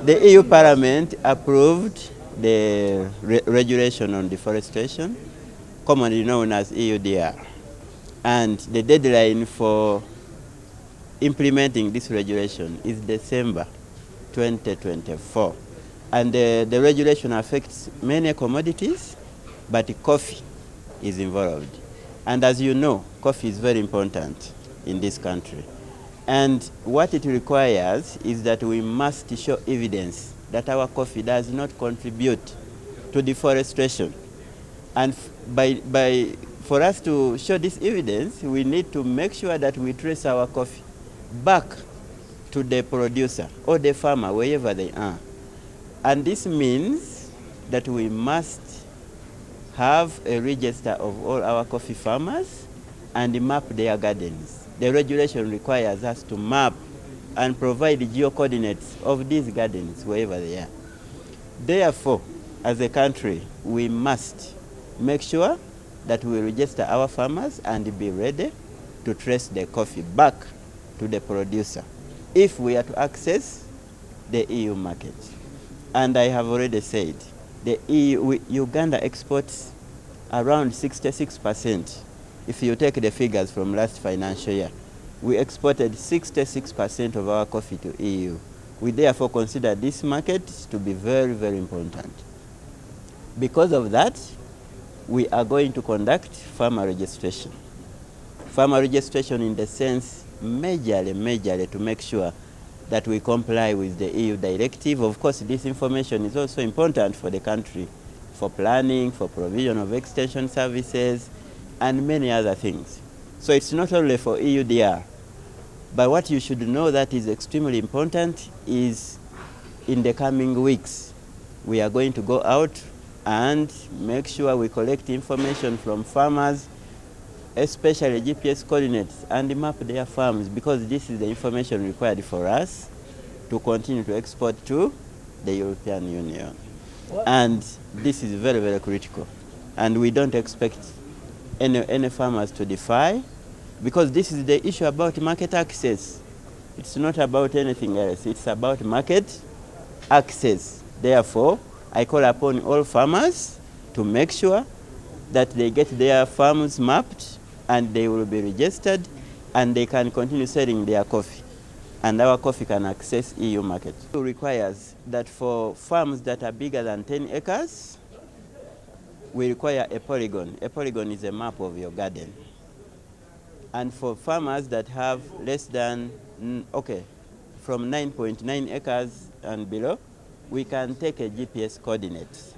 The EU Parliament approved the regulation on deforestation, commonly known as EUDR. And the deadline for implementing this regulation is December 2024. And the regulation affects many commodities, but coffee is involved. And as you know, coffee is very important in this country. And what it requires is that we must show evidence that our coffee does not contribute to deforestation. And for us to show this evidence, we need to make sure that we trace our coffee back to the producer or the farmer, wherever they are. And this means that we must have a register of all our coffee farmers and map their gardens. The regulation requires us to map and provide the geo-coordinates of these gardens, wherever they are. Therefore, as a country, we must make sure that we register our farmers and be ready to trace the coffee back to the producer if we are to access the EU market. And I have already said, the Uganda exports around 66%. If you take the figures from last financial year, we exported 66% of our coffee to EU. We therefore consider this market to be very, very important. Because of that, we are going to conduct farmer registration. Farmer registration in the sense majorly to make sure that we comply with the EU directive. Of course, this information is also important for the country, for planning, for provision of extension services, and many other things. So it's not only for EUDR, but what you should know that is extremely important is in the coming weeks, we are going to go out and make sure we collect information from farmers, especially GPS coordinates, and map their farms, because this is the information required for us to continue to export to the European Union. And this is very, very critical. And we don't expect any farmers to defy, because this is the issue about market access. It's not about anything else. It's about market access. Therefore, I call upon all farmers to make sure that they get their farms mapped and they will be registered and they can continue selling their coffee. And our coffee can access EU market. It requires that for farms that are bigger than 10 acres, we require a polygon. A polygon is a map of your garden. And for farmers that have less than, from 9.9 acres and below, we can take a GPS coordinate.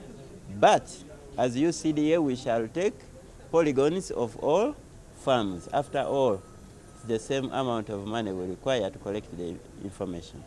But as you see here, we shall take polygons of all farms. After all, it's the same amount of money we require to collect the information.